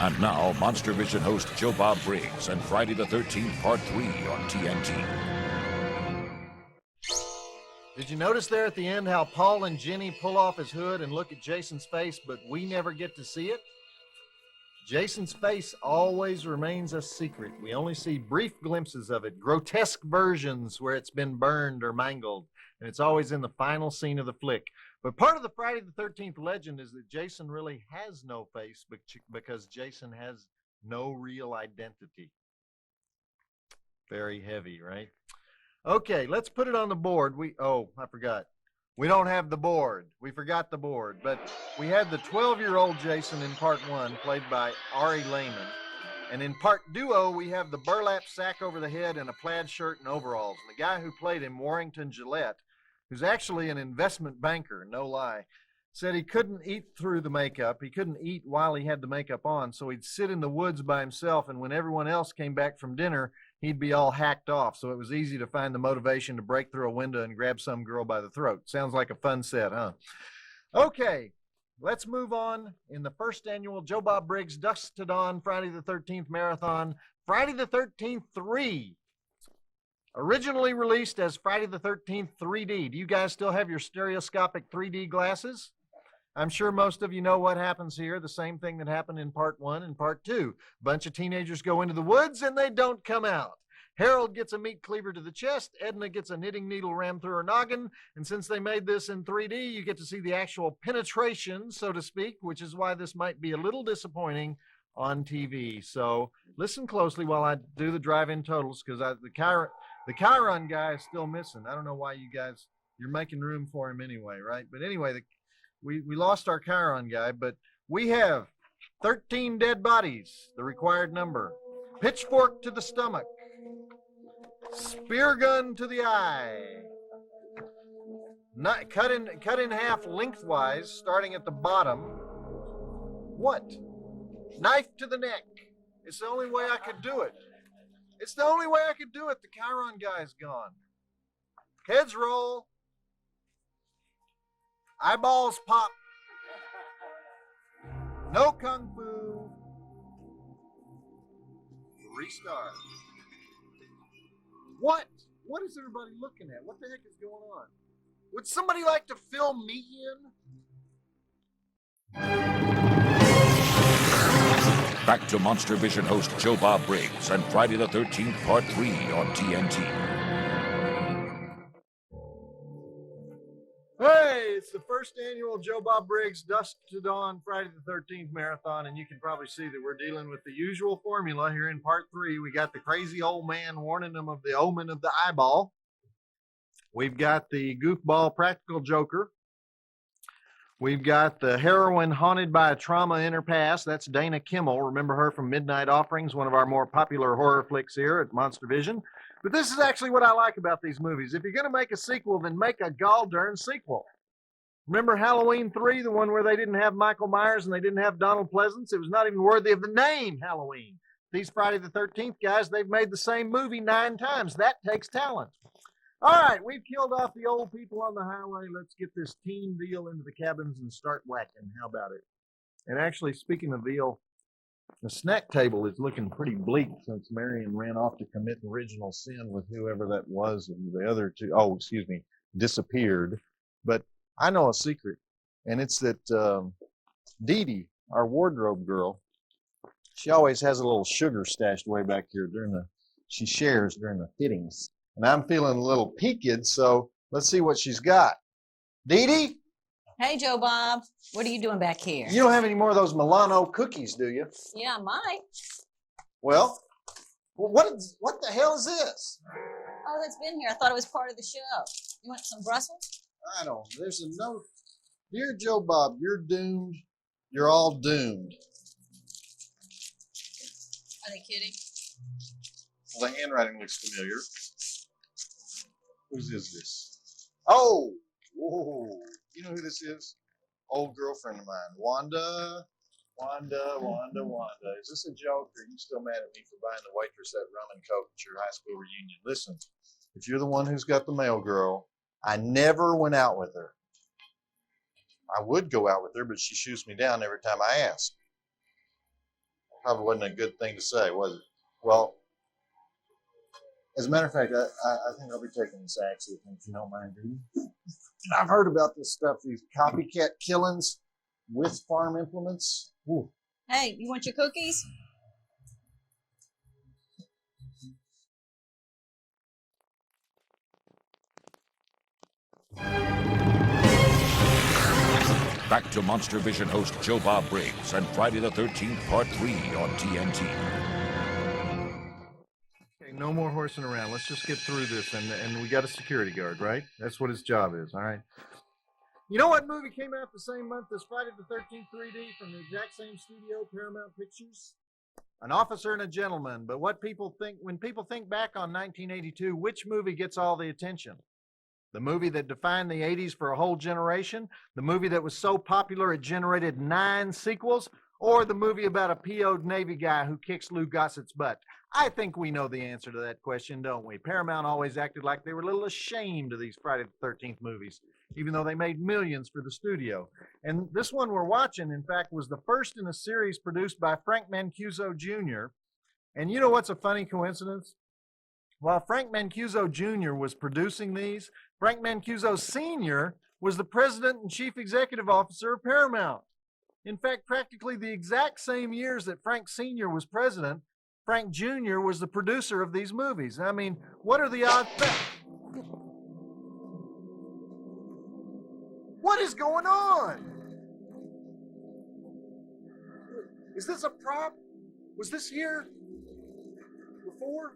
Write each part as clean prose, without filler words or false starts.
And now, Monstervision host Joe Bob Briggs and Friday the 13th, Part 3 on TNT. Did you notice there at the end how Paul and Jenny pull off his hood and look at Jason's face, but we never get to see it? Jason's face always remains a secret. We only see brief glimpses of it, grotesque versions where it's been burned or mangled, and it's always in the final scene of the flick. But part of the Friday the 13th legend is that Jason really has no face because Jason has no real identity. Very heavy, right? Okay, let's put it on the board. I forgot. We don't have the board. We forgot the board. But we had the 12-year-old Jason in part 1, played by Ari Lehman. And in part duo, we have the burlap sack over the head and a plaid shirt and overalls. And the guy who played him, Warrington Gillette, who's actually an investment banker, no lie, said he couldn't eat through the makeup. He couldn't eat while he had the makeup on, so he'd sit in the woods by himself, and when everyone else came back from dinner, he'd be all hacked off, so it was easy to find the motivation to break through a window and grab some girl by the throat. Sounds like a fun set, huh? Okay, let's move on. In the first annual Joe Bob Briggs Dusk to Dawn Friday the 13th Marathon, Friday the 13th 3. Originally released as Friday the 13th 3D. Do you guys still have your stereoscopic 3D glasses? I'm sure most of you know what happens here. The same thing that happened in part 1 and part 2. A bunch of teenagers go into the woods and they don't come out. Harold gets a meat cleaver to the chest. Edna gets a knitting needle rammed through her noggin. And since they made this in 3D, you get to see the actual penetration, so to speak, which is why this might be a little disappointing on TV. So listen closely while I do the drive-in totals, because the Chiron guy is still missing. I don't know why you're making room for him anyway, right? But anyway, we lost our Chiron guy, but we have 13 dead bodies, the required number. Pitchfork to the stomach. Spear gun to the eye. Cut in half lengthwise, starting at the bottom. What? Knife to the neck. It's the only way I could do it. It's the only way I could do it. The Chiron guy's gone. Heads roll. Eyeballs pop. No kung fu. Restart. What? What is everybody looking at? What the heck is going on? Would somebody like to fill me in? Back to Monstervision host Joe Bob Briggs and Friday the 13th, Part 3 on TNT. Hey, it's the first annual Joe Bob Briggs Dusk to Dawn Friday the 13th Marathon, and you can probably see that we're dealing with the usual formula here in Part 3. We got the crazy old man warning them of the omen of the eyeball. We've got the goofball practical joker. We've got the heroine haunted by a trauma in her past. That's Dana Kimmel. Remember her from Midnight Offerings, one of our more popular horror flicks here at Monstervision. But this is actually what I like about these movies. If you're going to make a sequel, then make a gall-darn sequel. Remember Halloween 3, the one where they didn't have Michael Myers and they didn't have Donald Pleasance? It was not even worthy of the name Halloween. These Friday the 13th guys, they've made the same movie 9 times. That takes talent. All right, we've killed off the old people on the highway. Let's get this teen veal into the cabins and start whacking. How about it? And actually, speaking of veal, the snack table is looking pretty bleak since Marion ran off to commit original sin with whoever that was, and the other two, disappeared. But I know a secret, and it's that Dee Dee, our wardrobe girl, she always has a little sugar stashed way back here she shares during the fittings. And I'm feeling a little peaked, so let's see what she's got. Dee Dee? Hey, Joe Bob. What are you doing back here? You don't have any more of those Milano cookies, do you? Yeah, I might. Well, what the hell is this? Oh, that's been here. I thought it was part of the show. You want some Brussels? I don't. There's a note. Dear Joe Bob, you're doomed. You're all doomed. Are they kidding? Well, the handwriting looks familiar. Whose is this? Oh! Whoa. You know who this is? Old girlfriend of mine. Wanda. Is this a joke, or are you still mad at me for buying the waitress that rum and coke at your high school reunion? Listen, if you're the one who's got the mail girl, I never went out with her. I would go out with her, but she shoots me down every time I ask. probably wasn't a good thing to say, was it? Well, as a matter of fact, I think I'll be taking this axe with me, if you don't mind, do you? I've heard about this stuff, these copycat killings with farm implements. Ooh. Hey, you want your cookies? Back to Monstervision host Joe Bob Briggs and Friday the 13th, Part 3 on TNT. Okay, no more horsing around. Let's just get through this, and we got a security guard, right? That's what his job is, all right? You know what movie came out the same month as Friday the 13th 3D from the exact same studio, Paramount Pictures? An Officer and a Gentleman. But what people think, when people think back on 1982, which movie gets all the attention? The movie that defined the 80s for a whole generation? The movie that was so popular it generated 9 sequels? Or the movie about a PO'd Navy guy who kicks Lou Gossett's butt? I think we know the answer to that question, don't we? Paramount always acted like they were a little ashamed of these Friday the 13th movies, even though they made millions for the studio. And this one we're watching, in fact, was the first in a series produced by Frank Mancuso Jr. And you know what's a funny coincidence? While Frank Mancuso Jr. was producing these, Frank Mancuso Sr. was the president and chief executive officer of Paramount. In fact, practically the exact same years that Frank Sr. was president, Frank Jr. was the producer of these movies. I mean, what are the odds? What is going on? Is this a prop? Was this here before?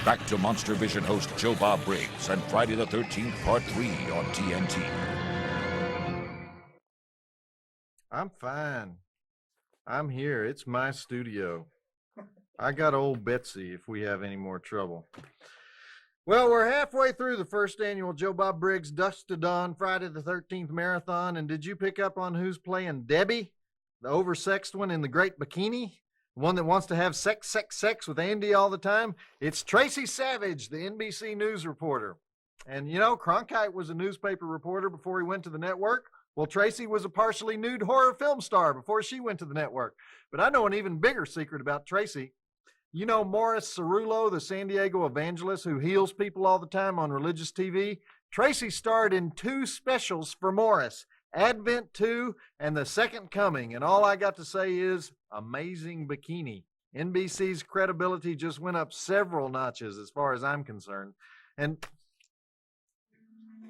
Back to Monstervision host Joe Bob Briggs and Friday the 13th, Part 3 on TNT. I'm fine. I'm here. It's my studio. I got old Betsy if we have any more trouble. Well, we're halfway through the first annual Joe Bob Briggs Dusk to Dawn Friday the 13th Marathon, and did you pick up on who's playing Debbie, the oversexed one in the great bikini? The one that wants to have sex with Andy all the time? It's Tracy Savage, the NBC News reporter. And you know, Cronkite was a newspaper reporter before he went to the network. Well, Tracy was a partially nude horror film star before she went to the network. But I know an even bigger secret about Tracy. You know Morris Cerullo, the San Diego evangelist who heals people all the time on religious TV? Tracy starred in 2 specials for Morris, Advent 2 and The Second Coming. And all I got to say is, amazing bikini. NBC's credibility just went up several notches as far as I'm concerned. And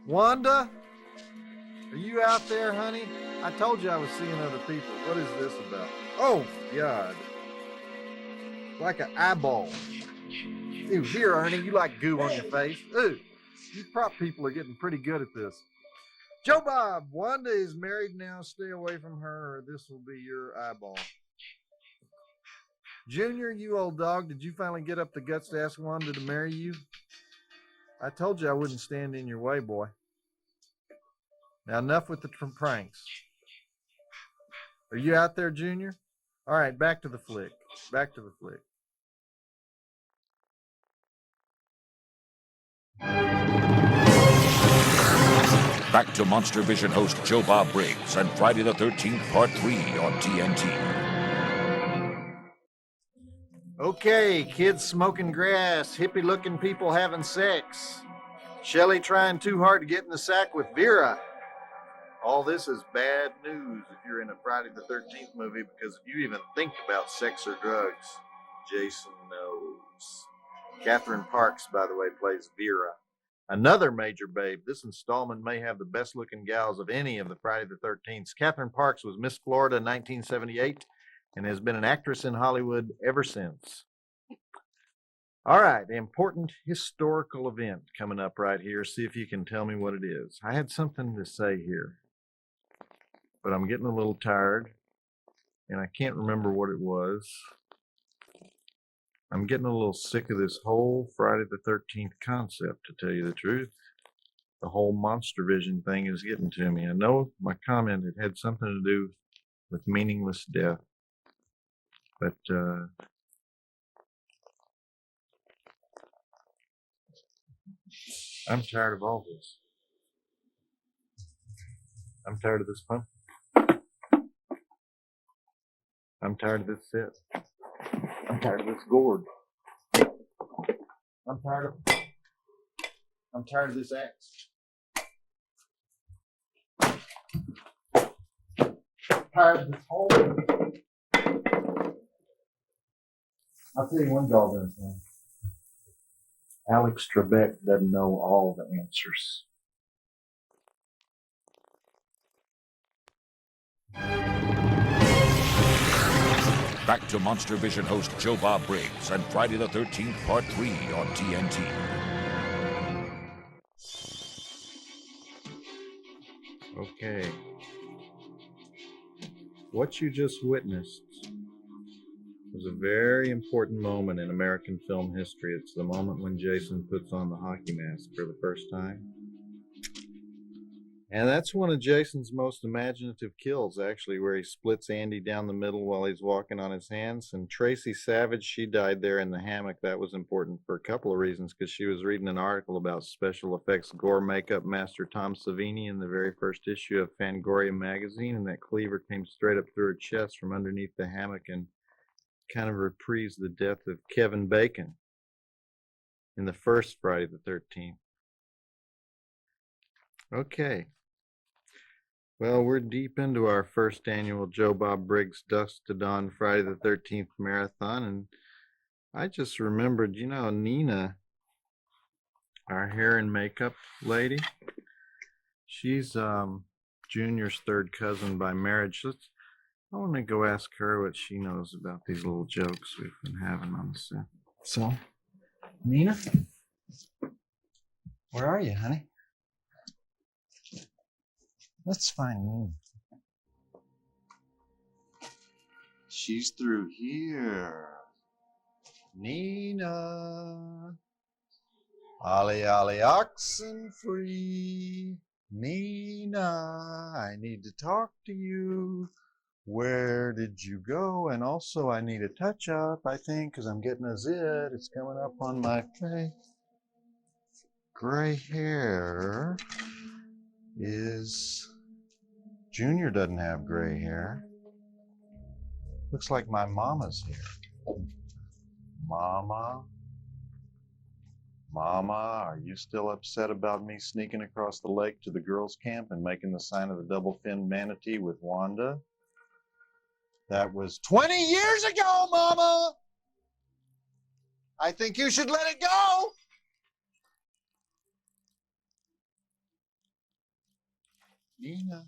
Wanda, are you out there, honey? I told you I was seeing other people. What is this about? Oh, God. Like an eyeball. Ew, here, Ernie, you like goo on your face. Ooh, you prop people are getting pretty good at this. Joe Bob, Wanda is married now. Stay away from her or this will be your eyeball. Junior, you old dog, did you finally get up the guts to ask Wanda to marry you? I told you I wouldn't stand in your way, boy. Now, enough with the pranks. Are you out there, Junior? All right, back to the flick. Back to the flick. Back to Monstervision host Joe Bob Briggs and Friday the 13th, Part 3 on TNT. Okay, kids smoking grass, hippie-looking people having sex, Shelley trying too hard to get in the sack with Vera. All this is bad news if you're in a Friday the 13th movie, because if you even think about sex or drugs, Jason knows. Catherine Parks, by the way, plays Vera. Another major babe. This installment may have the best-looking gals of any of the Friday the 13th. Catherine Parks was Miss Florida in 1978 and has been an actress in Hollywood ever since. All right, important historical event coming up right here. See if you can tell me what it is. I had something to say here, but I'm getting a little tired, and I can't remember what it was. I'm getting a little sick of this whole Friday the 13th concept, to tell you the truth. The whole Monstervision thing is getting to me. I know my comment had something to do with meaningless death, but I'm tired of all this. I'm tired of this pump. I'm tired of this set. I'm tired of this gourd. I'm tired of this axe. I'm tired of this hole. I'll tell you one doggone thing. Alex Trebek doesn't know all the answers. Back to Monstervision host Joe Bob Briggs and Friday the 13th, Part 3 on TNT. Okay. What you just witnessed was a very important moment in American film history. It's the moment when Jason puts on the hockey mask for the first time. And that's one of Jason's most imaginative kills, actually, where he splits Andy down the middle while he's walking on his hands. And Tracy Savage, she died there in the hammock. That was important for a couple of reasons, because she was reading an article about special effects gore makeup master Tom Savini in the very first issue of Fangoria magazine, and that cleaver came straight up through her chest from underneath the hammock and kind of reprised the death of Kevin Bacon in the first Friday the 13th. Okay. Well, we're deep into our first annual Joe Bob Briggs Dusk to Dawn Friday the 13th marathon, and I just remembered, Nina, our hair and makeup lady, she's Junior's third cousin by marriage. I want to go ask her what she knows about these little jokes we've been having on the set. So, Nina, where are you, honey? Let's find Nina. She's through here. Nina. Ollie, ollie, oxen free. Nina, I need to talk to you. Where did you go? And also, I need a touch-up, I think, because I'm getting a zit. It's coming up on my face. Gray hair is... Junior doesn't have gray hair. Looks like my mama's here. Mama? Mama, are you still upset about me sneaking across the lake to the girls' camp and making the sign of the double-finned manatee with Wanda? That was 20 years ago, Mama! I think you should let it go! Nina.